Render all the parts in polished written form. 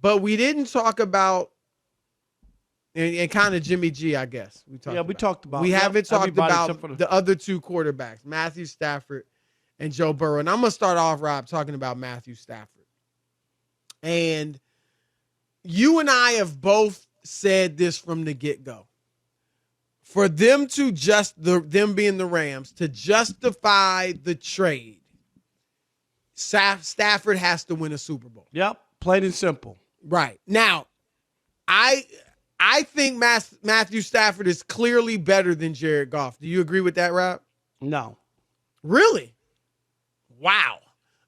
But we didn't talk about and kind of Jimmy G, I guess. We talked about. We haven't talked about the the other two quarterbacks, Matthew Stafford and Joe Burrow. And I'm going to start off, Rob, talking about Matthew Stafford. And you and I have both said this from the get-go. For them to them being the Rams, to justify the trade, Stafford has to win a Super Bowl. Yep, plain and simple. Right. Now, I think Matthew Stafford is clearly better than Jared Goff. Do you agree with that, Rob? No. Really? Wow.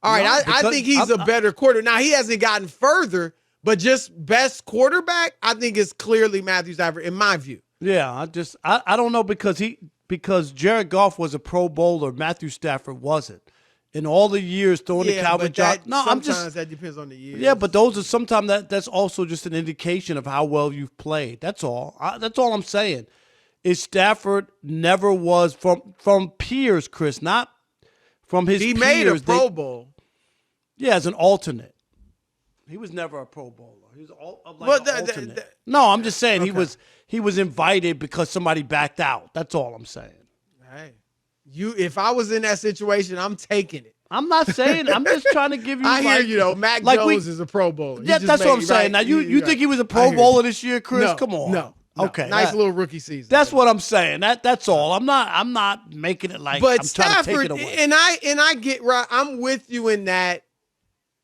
All right, I think he's a better quarterback. Now, he hasn't gotten further, but just best quarterback, I think is clearly Matthew Stafford, in my view. Yeah, I don't know because Jared Goff was a Pro Bowler, Matthew Stafford wasn't. In all the years throwing the Calvin Johnson. No, sometimes that depends on the years. Yeah, but those are sometimes that's also just an indication of how well you've played. That's all. That's all I'm saying. Is Stafford never was from peers, Chris, not from his peers. He made a Pro Bowl. Yeah, as an alternate. He was never a Pro Bowler. He was an alternate. No, I'm just saying he was invited because somebody backed out. That's all I'm saying. Hey, if I was in that situation, I'm taking it. I'm not saying. I'm just trying to give you. I hear you though. Mac Jones is a Pro Bowler. Yeah, that's what I'm saying. Now you think he was a Pro Bowler this year, Chris? No, come on. No. Okay. Nice little rookie season. That's what I'm saying. That's all. I'm not making it like but I'm Stafford, trying to take it away. And I get right. I'm with you in that.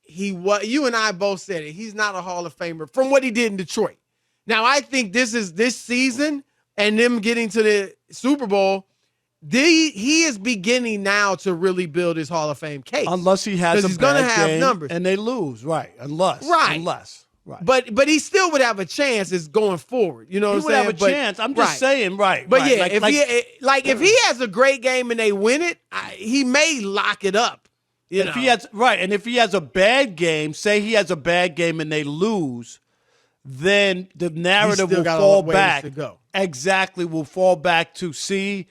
You and I both said it. He's not a Hall of Famer from what he did in Detroit. Now, I think this season and them getting to the Super Bowl, he is beginning now to really build his Hall of Fame case. Unless he has he's going to have game numbers. And they lose, right. Unless. Right. But he still would have a chance as going forward. You know what I'm saying? He would have a chance. I'm just saying, right. But right. Yeah, if he has a great game and they win it, he may lock it up. If he has a bad game, say he has a bad game and they lose, then the narrative will fall back. To go. Exactly, will fall back to he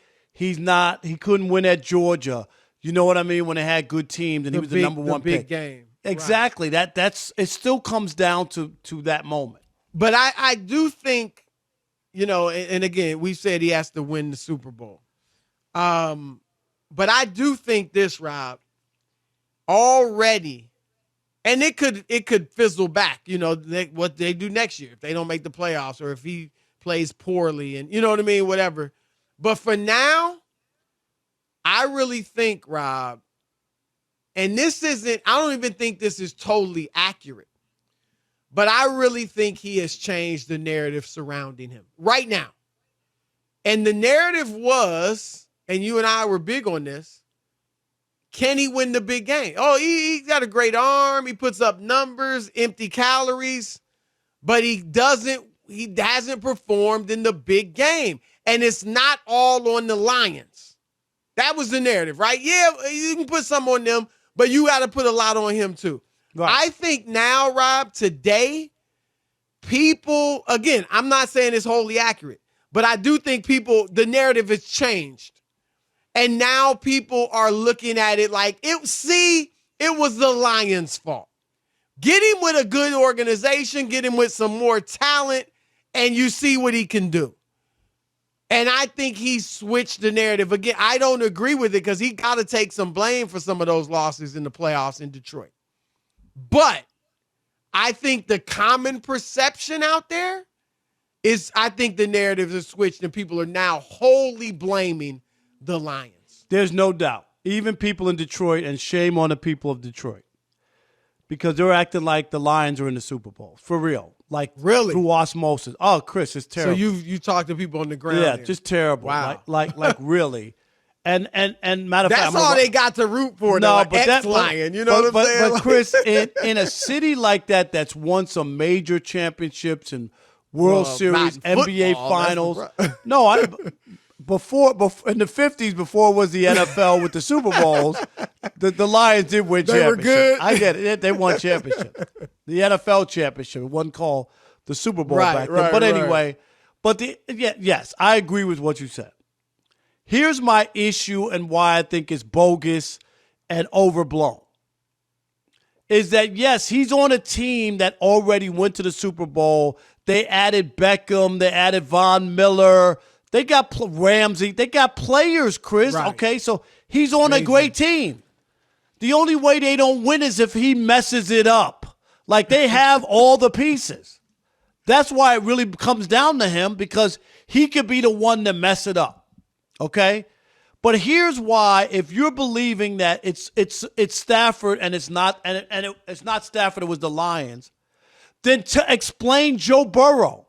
couldn't win at Georgia. You know what I mean? When they had good teams and he was the number one big pick. Game. Exactly. Right. That's it still comes down to that moment. But I do think, and again, we said he has to win the Super Bowl. But I do think this, Rob, already, and it could fizzle back, what they do next year if they don't make the playoffs or if he plays poorly and you know what I mean, whatever. But for now, I really think, Rob, and I don't even think this is totally accurate, but I really think he has changed the narrative surrounding him right now. And the narrative was, and you and I were big on this, can he win the big game? Oh, he got a great arm. He puts up numbers, empty calories, but he hasn't performed in the big game. And it's not all on the Lions. That was the narrative, right? Yeah, you can put some on them, but you got to put a lot on him too. Right. I think now, Rob, today, people, again, I'm not saying it's wholly accurate, but I do think the narrative has changed. And now people are looking at it like, it was the Lions' fault. Get him with a good organization, get him with some more talent, and you see what he can do. And I think he switched the narrative. Again, I don't agree with it because he got to take some blame for some of those losses in the playoffs in Detroit. But I think the common perception out there is I think the narrative has switched and people are now wholly blaming the Lions. There's no doubt. Even people in Detroit, and shame on the people of Detroit, because they're acting like the Lions are in the Super Bowl. For real. Like, really? Through osmosis. Oh, Chris, it's terrible. So you talk to people on the ground. Yeah, here. Just terrible. Wow. Like really. And matter of fact, that's all they got to root for. No, but ex-Lion, you know what I'm saying? But Chris, in a city like that's won some major championships and World Series, NBA Finals. Before in the 50s, before it was the NFL with the Super Bowls, the Lions did win championships. Were good. I get it. They won championships. The NFL championship, it wasn't called the Super Bowl back then. But anyway, yes, I agree with what you said. Here's my issue and why I think it's bogus and overblown. is that, yes, he's on a team that already went to the Super Bowl. They added Beckham. They added Von Miller. They got Ramsey. They got players, Chris. Right. Okay, so he's on a great team. The only way they don't win is if he messes it up. Like, they have all the pieces. That's why it really comes down to him, because he could be the one to mess it up. Okay? But here's why: if you're believing that it's Stafford and it's not it's not Stafford, it was the Lions, then to explain Joe Burrow,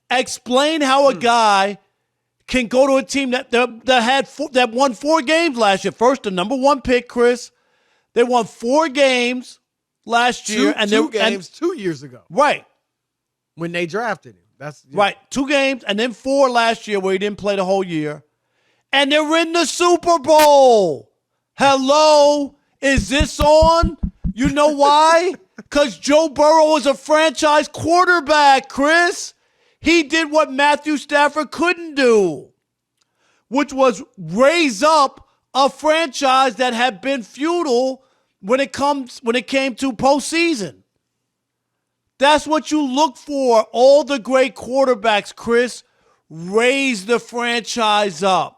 explain how a guy can go to a team that won 4 games last year. First, the number 1 pick, Chris. They won 4 games last year, and 2 games 2 years ago, right when they drafted him. That's right. 2 games and then 4 last year where he didn't play the whole year. And they're in the Super Bowl. Hello? Is this on? You know why? Because Joe Burrow is a franchise quarterback, Chris. He did what Matthew Stafford couldn't do, which was raise up a franchise that had been futile when it came to postseason. That's what you look for. All the great quarterbacks, Chris, raise the franchise up.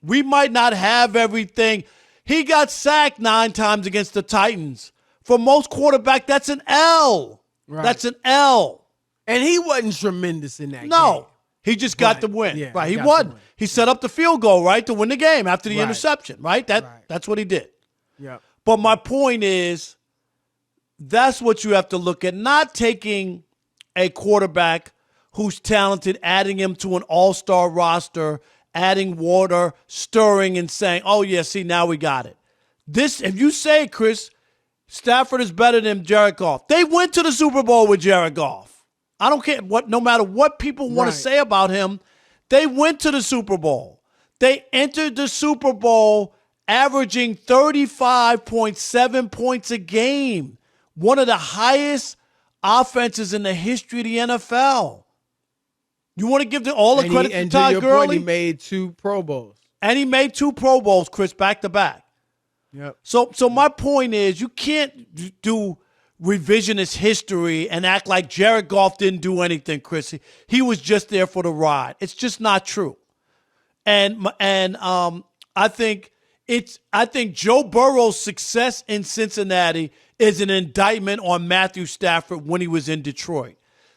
We might not have everything. He got sacked 9 times against the Titans. For most quarterbacks, that's an L. Right. That's an L. And he wasn't tremendous in that game. No. He just got the win. Yeah, right. He won. He set up the field goal, right, to win the game after the interception, right? That's what he did. Yep. But my point is, that's what you have to look at. Not taking a quarterback who's talented, adding him to an all-star roster, adding water, stirring, and saying, oh, yeah, see, now we got it. This, if you say, Chris, Stafford is better than Jared Goff. They went to the Super Bowl with Jared Goff. I don't care no matter what people want to say about him, they went to the Super Bowl. They entered the Super Bowl averaging 35.7 points a game. One of the highest offenses in the history of the NFL. You want to give all the credit to Todd Gurley? He made 2 Pro Bowls. And he made 2 Pro Bowls, Chris, back to back. Yep. So my point is, you can't do revisionist history and act like Jared Goff didn't do anything, Chris. He was just there for the ride. It's just not true. And I think Joe Burrow's success in Cincinnati is an indictment on Matthew Stafford when he was in Detroit,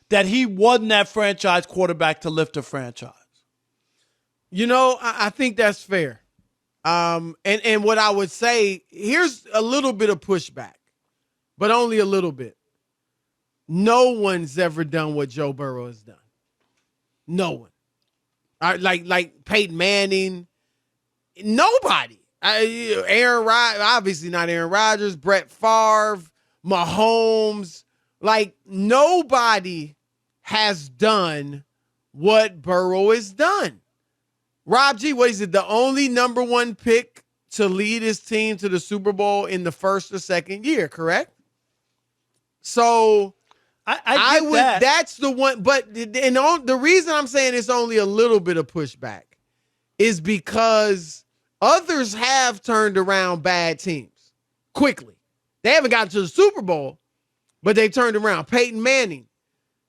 that he wasn't that franchise quarterback to lift a franchise. You know, I think that's fair. And what I would say, here's a little bit of pushback, but only a little bit. No one's ever done what Joe Burrow has done. No one. Like Peyton Manning. Nobody. Aaron Rodgers, obviously not Aaron Rodgers, Brett Favre, Mahomes. Like, nobody has done what Burrow has done. Rob G, what is it? The only number 1 pick to lead his team to the Super Bowl in the first or second year, correct? So I would. That's the one. But the reason I'm saying it's only a little bit of pushback is because others have turned around bad teams quickly. They haven't gotten to the Super Bowl, but they've turned around. Peyton Manning,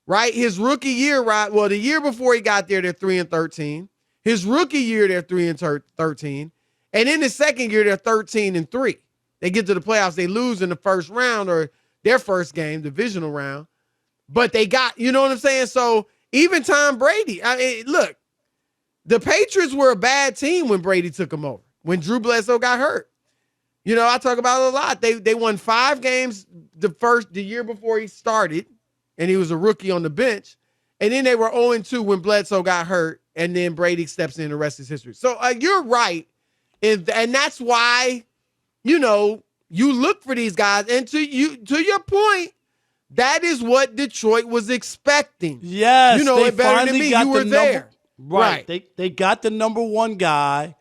right? His rookie year, right? Well, the year before he got there, they're 3-13. His rookie year, they're 3-13. And in the second year, they're 13-3. They get to the playoffs. They lose in the first round or their first game, divisional round. But they got, you know what I'm saying? So even Tom Brady, look, the Patriots were a bad team when Brady took them over, when Drew Bledsoe got hurt. You know, I talk about it a lot. They won 5 games the year before he started, and he was a rookie on the bench. And then they were 0-2 when Bledsoe got hurt, and then Brady steps in, the rest is history. So you're right. And that's why, you know, you look for these guys. And to your point, that is what Detroit was expecting. Yes. You know it better than me. You were there. Right. They got the number 1 guy.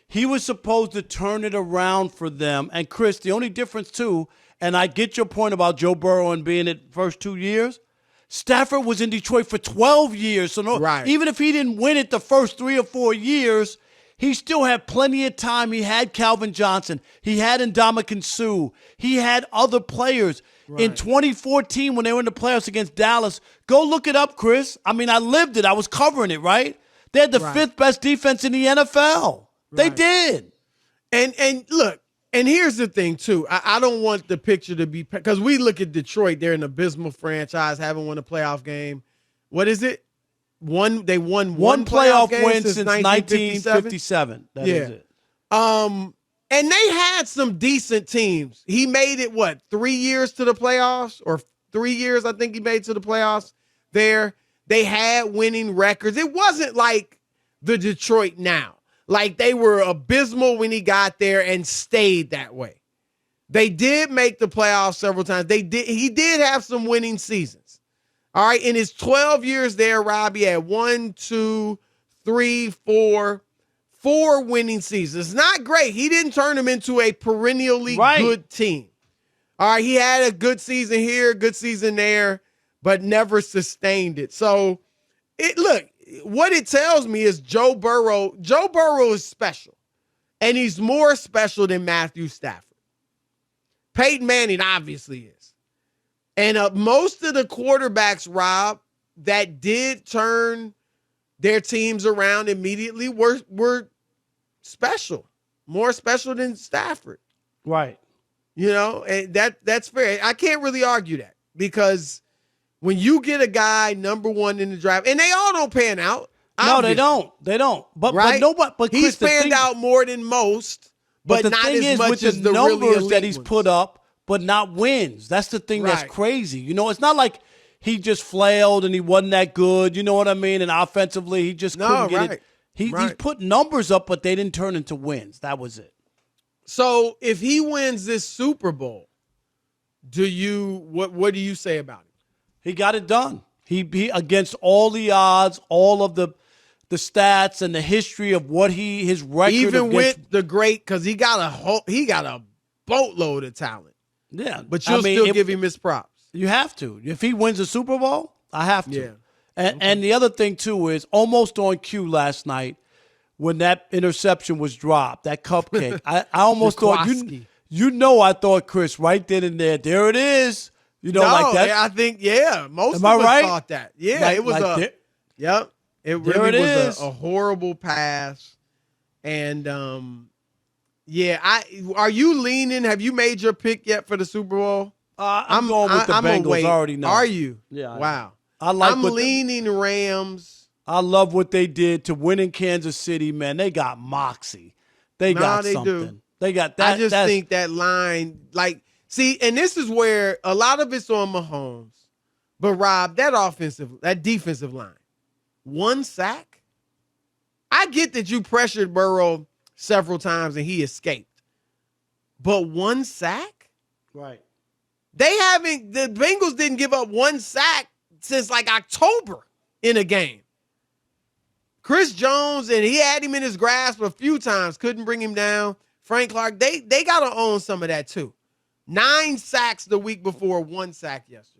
He was supposed to turn it around for them. And Chris, the only difference too, and I get your point about Joe Burrow and being it first 2 years, Stafford was in Detroit for 12 years. So even if he didn't win it the first 3 or 4 years, He still had plenty of time. He had Calvin Johnson. He had Ndamukong Suh. He had other players. Right. In 2014, when they were in the playoffs against Dallas, go look it up, Chris. I mean, I lived it. I was covering it, right? They had the fifth best defense in the NFL. They did. And look, and here's the thing, too. I don't want the picture to be – because we look at Detroit. They're an abysmal franchise, haven't won a playoff game. What is it? They won one playoff win since 1957. That is it. And they had some decent teams. He made it, 3 years to the playoffs? Or 3 years, I think he made to the playoffs there. They had winning records. It wasn't like the Detroit now. Like they were abysmal when he got there and stayed that way. They did make the playoffs several times. He did have some winning seasons. All right, in his 12 years there, Rob, he had 4 winning seasons. Not great. He didn't turn them into a perennially good team. All right, he had a good season here, good season there, but never sustained it. So, what it tells me is Joe Burrow is special, and he's more special than Matthew Stafford. Peyton Manning obviously is. And most of the quarterbacks, Rob, that did turn their teams around immediately were special, more special than Stafford. Right. And that's fair. I can't really argue that because when you get a guy number one in the draft, and they all don't pan out. Obviously. No, they don't. But He's panned out more than most, but the not thing as much as the numbers really elite that he's ones. put up. But not wins. That's the thing that's crazy. It's not like he just flailed and he wasn't that good. You know what I mean? And offensively, he just couldn't get it. He's put numbers up, but they didn't turn into wins. That was it. So if he wins this Super Bowl, what do you say about it? He got it done. He against all the odds, all of the stats and the history of what his record. Even with the great, because he got a boatload of talent. Yeah, but you'll still give him his props. You have to. If he wins the Super Bowl, I have to. Yeah. And the other thing, too, is almost on cue last night when that interception was dropped, that cupcake. I almost thought, I thought, Chris, right then and there it is. Like that. I think, most Am of us right? thought that. Yeah, it was yep. It really was a horrible pass. And, are you leaning? Have you made your pick yet for the Super Bowl? I'm going with the Bengals. I already know. Are you? Yeah. Wow. I'm leaning Rams. I love what they did to win in Kansas City, man. They got moxie. They got something. Do. They got that. I think that line, and this is where a lot of it's on Mahomes. But Rob, that defensive line, 1 sack. I get that you pressured Burrow several times and he escaped. But 1 sack? Right. The Bengals didn't give up 1 sack since October in a game. Chris Jones, and he had him in his grasp a few times, couldn't bring him down. Frank Clark, they got to own some of that too. 9 sacks the week before, 1 sack yesterday.